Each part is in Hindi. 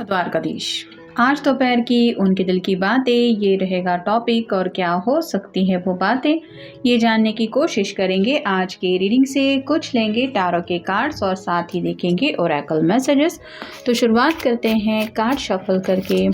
द्वारकाधीश। आज दोपहर की उनके दिल की बातें, ये रहेगा टॉपिक। और क्या हो सकती है वो बातें, ये जानने की कोशिश करेंगे। आज के रीडिंग से कुछ लेंगे टैरो के कार्ड्स और साथ ही देखेंगे ओरेकल मैसेजेस। तो शुरुआत करते हैं कार्ड शफल करके।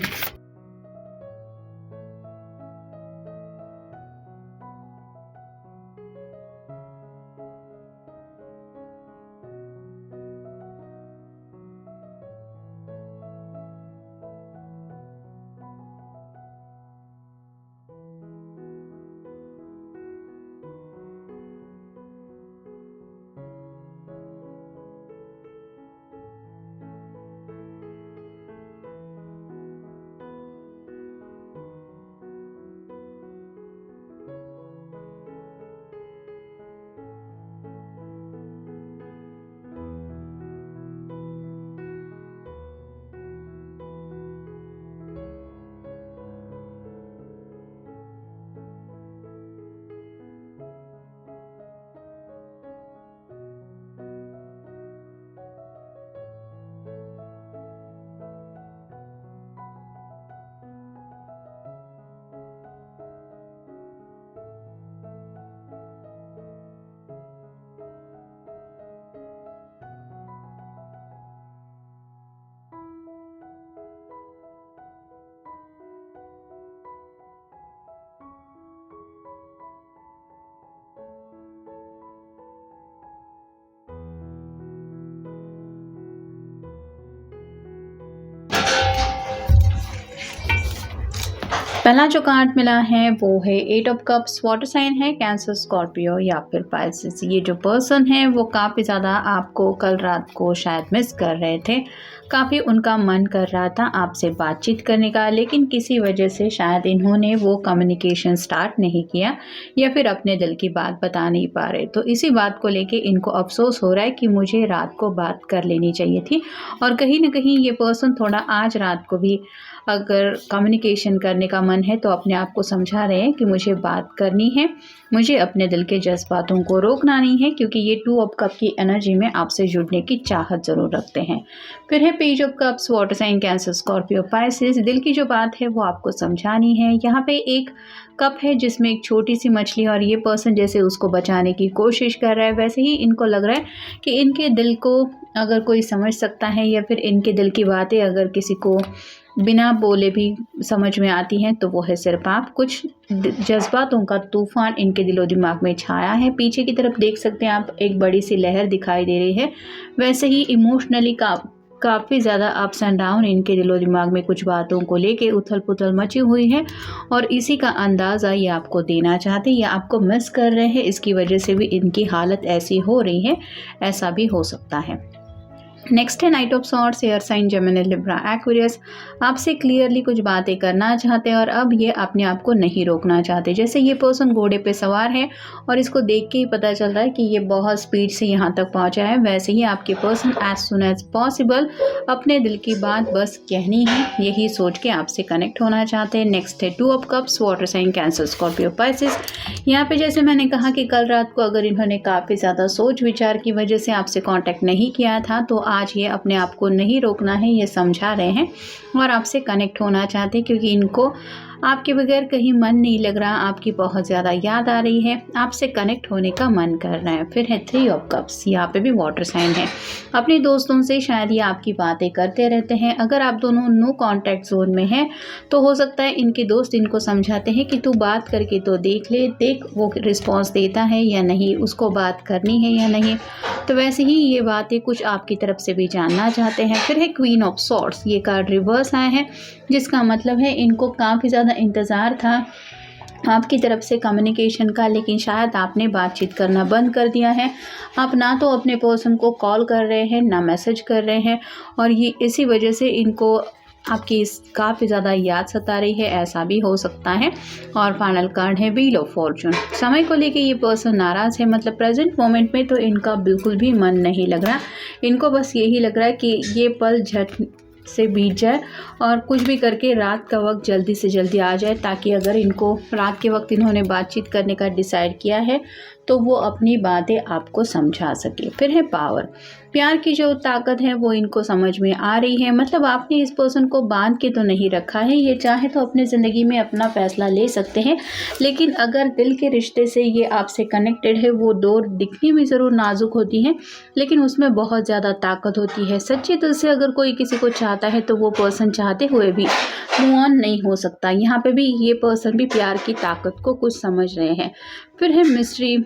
पहला जो कार्ड मिला है वो है 8 ऑफ कप्स। वाटर साइन है कैंसर, स्कॉर्पियो या फिर पाइसेस। ये जो पर्सन है वो काफ़ी ज़्यादा आपको कल रात को शायद मिस कर रहे थे। काफ़ी उनका मन कर रहा था आपसे बातचीत करने का, लेकिन किसी वजह से शायद इन्होंने वो कम्युनिकेशन स्टार्ट नहीं किया या फिर अपने दिल की बात बता नहीं पा रहे। तो इसी बात को लेके इनको अफसोस हो रहा है कि मुझे रात को बात कर लेनी चाहिए थी। और कहीं ना कहीं ये पर्सन थोड़ा आज रात को भी अगर कम्युनिकेशन करने का मन है तो अपने आप को समझा रहे हैं कि मुझे बात करनी है, मुझे अपने दिल के जज्बातों को रोकना नहीं है, क्योंकि ये 2 ऑफ कप की एनर्जी में आपसे जुड़ने की चाहत ज़रूर रखते हैं। फिर है page of cups. Water sign Cancer, Scorpio, Pisces. दिल की जो बात है वो आपको समझानी है। यहाँ पे एक कप है जिसमें एक छोटी सी मछली, और ये पर्सन जैसे उसको बचाने की कोशिश कर रहा है वैसे ही इनको लग रहा है कि इनके दिल को अगर कोई समझ सकता है या फिर इनके दिल की बातें अगर किसी को बिना बोले भी समझ में आती हैं तो वो है सिर्फ आप। कुछ जज्बातों का तूफान इनके दिलो दिमाग में छाया है। पीछे की तरफ देख सकते हैं आप, एक बड़ी सी लहर दिखाई दे रही है। वैसे ही इमोशनली काफ़ी ज़्यादा अप्स एंड डाउन इनके दिलो दिमाग में कुछ बातों को लेके उथल पुथल मची हुई है, और इसी का अंदाज़ा ये आपको देना चाहते हैं या आपको मिस कर रहे हैं। इसकी वजह से भी इनकी हालत ऐसी हो रही है, ऐसा भी हो सकता है। नेक्स्ट है knight of swords. Air sign Gemini, Libra, Aquarius. आपसे क्लियरली कुछ बातें करना चाहते हैं और अब ये अपने आप को नहीं रोकना चाहते। जैसे ये पर्सन घोड़े पे सवार है और इसको देख के ही पता चल रहा है कि ये बहुत स्पीड से यहाँ तक पहुँचा है। वैसे ही आपके person as soon as possible अपने दिल की बात बस कहनी है, यही सोच के आपसे कनेक्ट होना चाहते हैं। नेक्स्ट है 2 of cups. Water sign Cancer, Scorpio, Pisces. यहाँ पे जैसे मैंने कहा कि कल रात को अगर इन्होंने काफ़ी ज़्यादा सोच विचार की वजह से आपसे कांटेक्ट नहीं किया था तो आज ये अपने आप को नहीं रोकना है, ये समझा रहे हैं और आपसे कनेक्ट होना चाहते हैं, क्योंकि इनको आपके बगैर कहीं मन नहीं लग रहा, आपकी बहुत ज़्यादा याद आ रही है, आपसे कनेक्ट होने का मन कर रहा है। फिर है 3 ऑफ कप्स। यहाँ पे भी वाटर साइन है। अपने दोस्तों से शायद ये आपकी बातें करते रहते हैं। अगर आप दोनों नो कॉन्टैक्ट जोन में हैं तो हो सकता है इनके दोस्त इनको समझाते हैं कि तू बात करके तो देख ले, देख वो रिस्पॉन्स देता है या नहीं, उसको बात करनी है या नहीं। तो वैसे ही ये बातें कुछ आपकी तरफ से भी जानना चाहते हैं। फिर है क्वीन ऑफ सॉर्ड्स। ये कार्ड रिवर्स आया है, जिसका मतलब है इनको काफ़ी ज़्यादा इंतज़ार था आपकी तरफ से कम्युनिकेशन का, लेकिन शायद आपने बातचीत करना बंद कर दिया है। आप ना तो अपने पर्सन को कॉल कर रहे हैं ना मैसेज कर रहे हैं, और ये इसी वजह से इनको आपकी काफ़ी ज़्यादा याद सता रही है, ऐसा भी हो सकता है। और फाइनल कार्ड है व्हील ऑफ फॉर्चून। समय को लेके ये पर्सन नाराज़ है, मतलब प्रेजेंट मोमेंट में तो इनका बिल्कुल भी मन नहीं लग रहा। इनको बस यही लग रहा है कि ये पल झट से बीत जाए और कुछ भी करके रात का वक्त जल्दी से जल्दी आ जाए, ताकि अगर इनको रात के वक्त इन्होंने बातचीत करने का डिसाइड किया है तो वो अपनी बातें आपको समझा सके। फिर है पावर, प्यार की जो ताकत है वो इनको समझ में आ रही है, मतलब आपने इस पर्सन को बांध के तो नहीं रखा है, ये चाहे तो अपनी ज़िंदगी में अपना फैसला ले सकते हैं, लेकिन अगर दिल के रिश्ते से ये आपसे कनेक्टेड है, वो डोर दिखने में ज़रूर नाजुक होती है लेकिन उसमें बहुत ज़्यादा ताकत होती है। सच्चे दिल से अगर कोई किसी को चाहता है तो वो पर्सन चाहते हुए भी मूव ऑन नहीं हो सकता। यहाँ पे भी ये पर्सन भी प्यार की ताकत को कुछ समझ रहे हैं। फिर है मिस्ट्री,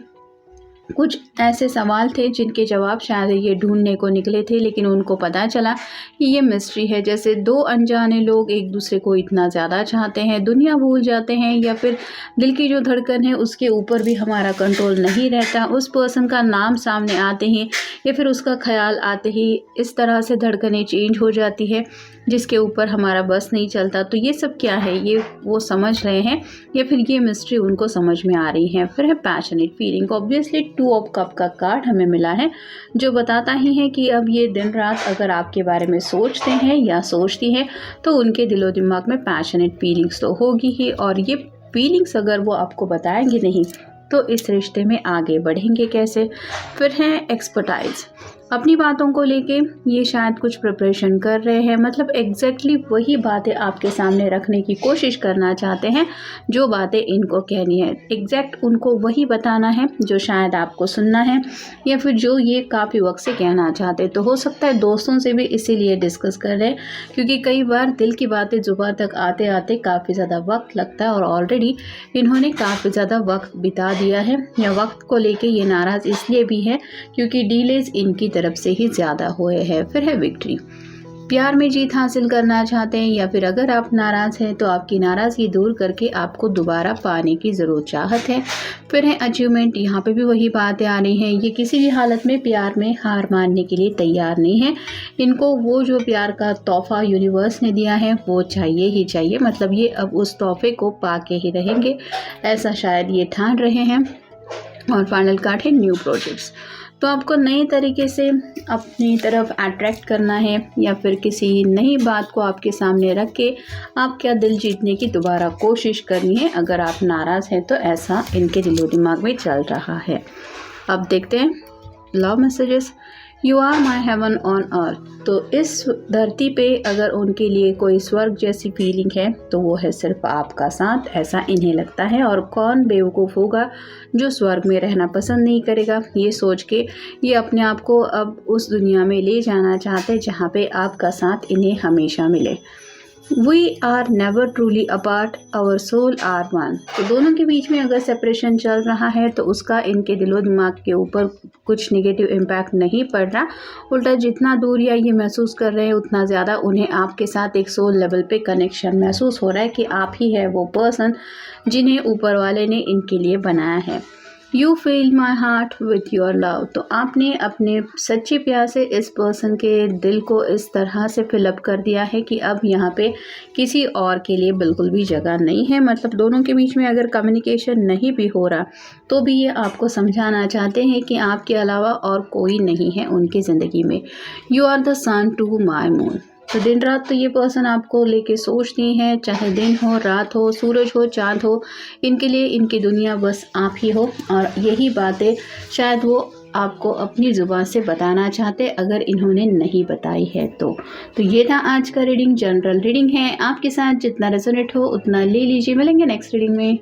कुछ ऐसे सवाल थे जिनके जवाब शायद ये ढूंढने को निकले थे लेकिन उनको पता चला कि ये मिस्ट्री है। जैसे दो अनजाने लोग एक दूसरे को इतना ज़्यादा चाहते हैं, दुनिया भूल जाते हैं, या फिर दिल की जो धड़कन है उसके ऊपर भी हमारा कंट्रोल नहीं रहता। उस पर्सन का नाम सामने आते ही या फिर उसका ख्याल आते ही इस तरह से धड़कनें चेंज हो जाती है जिसके ऊपर हमारा बस नहीं चलता। तो ये सब क्या है, ये वो समझ रहे हैं या फिर ये मिस्ट्री उनको समझ में आ रही है। फिर है passionate feeling, obviously 2 of cup का कार्ड हमें मिला है जो बताता ही है कि अब ये दिन रात अगर आपके बारे में सोचते हैं या सोचती हैं तो उनके दिलो दिमाग में पैशनेट फीलिंग्स तो होगी ही, और ये फीलिंग्स अगर वो आपको बताएंगे नहीं तो इस रिश्ते में आगे बढ़ेंगे कैसे। फिर है एक्सपर्टाइज, अपनी बातों को लेके ये शायद कुछ प्रिपरेशन कर रहे हैं, मतलब एग्जैक्टली वही बातें आपके सामने रखने की कोशिश करना चाहते हैं जो बातें इनको कहनी है। एग्जैक्ट उनको वही बताना है जो शायद आपको सुनना है या फिर जो ये काफ़ी वक्त से कहना चाहते। तो हो सकता है दोस्तों से भी इसीलिए डिस्कस कर रहे हैं क्योंकि कई बार दिल की बातें जुबान तक आते आते काफ़ी ज़्यादा वक्त लगता है और ऑलरेडी इन्होंने काफ़ी ज़्यादा वक्त बिता दिया है, या वक्त को लेके ये नाराज़ इसलिए भी है क्योंकि डीलेज इनकी तरफ से ही ज़्यादा हुए हैं। फिर है विक्ट्री, प्यार में जीत हासिल करना चाहते हैं या फिर अगर आप नाराज़ हैं तो आपकी नाराज़गी दूर करके आपको दोबारा पाने की ज़रूर चाहत है। फिर है अचीवमेंट, यहाँ पे भी वही बातें आ रही हैं, ये किसी भी हालत में प्यार में हार मानने के लिए तैयार नहीं है। इनको वो जो प्यार का तोहफा यूनिवर्स ने दिया है वो चाहिए ही चाहिए, मतलब ये अब उस तोहफे को पाके ही रहेंगे, ऐसा शायद ये ठान रहे हैं। और फाइनल कार्ड है न्यू प्रोजेक्ट्स, तो आपको नए तरीके से अपनी तरफ अट्रैक्ट करना है या फिर किसी नई बात को आपके सामने रख के आप क्या दिल जीतने की दोबारा कोशिश करनी है। अगर आप नाराज़ हैं तो ऐसा इनके दिलो दिमाग में चल रहा है। अब देखते हैं love messages. You are my heaven on earth, तो इस धरती पे अगर उनके लिए कोई स्वर्ग जैसी फीलिंग है तो वो है सिर्फ आपका साथ, ऐसा इन्हें लगता है। और कौन बेवकूफ़ होगा जो स्वर्ग में रहना पसंद नहीं करेगा, ये सोच के ये अपने आप को अब उस दुनिया में ले जाना चाहते हैं जहाँ पे आपका साथ इन्हें हमेशा मिले। We are never truly apart, our soul are one, तो दोनों के बीच में अगर सेपरेशन चल रहा है तो उसका इनके दिलो दिमाग के ऊपर कुछ नेगेटिव इम्पैक्ट नहीं पड़ रहा, उल्टा जितना दूर या ये महसूस कर रहे हैं उतना ज़्यादा उन्हें आपके साथ एक सोल लेवल पे कनेक्शन महसूस हो रहा है कि आप ही है वो पर्सन जिन्हें ऊपर वाले ने इनके लिए बनाया है। You feel my heart with your love, तो आपने अपने सच्चे प्यार से इस पर्सन के दिल को इस तरह से फिलअप कर दिया है कि अब यहाँ पे किसी और के लिए बिल्कुल भी जगह नहीं है। मतलब दोनों के बीच में अगर कम्युनिकेशन नहीं भी हो रहा तो भी ये आपको समझाना चाहते हैं कि आपके अलावा और कोई नहीं है उनकी ज़िंदगी में। You are the sun to my moon, तो दिन रात तो ये पर्सन आपको लेके सोचती हैं, चाहे दिन हो रात हो, सूरज हो चाँद हो, इनके लिए इनकी दुनिया बस आप ही हो। और यही बातें शायद वो आपको अपनी ज़ुबान से बताना चाहते अगर इन्होंने नहीं बताई है तो ये था आज का रीडिंग। जनरल रीडिंग है, आपके साथ जितना रेजोनेट हो उतना ले लीजिए। मिलेंगे नेक्स्ट रीडिंग में।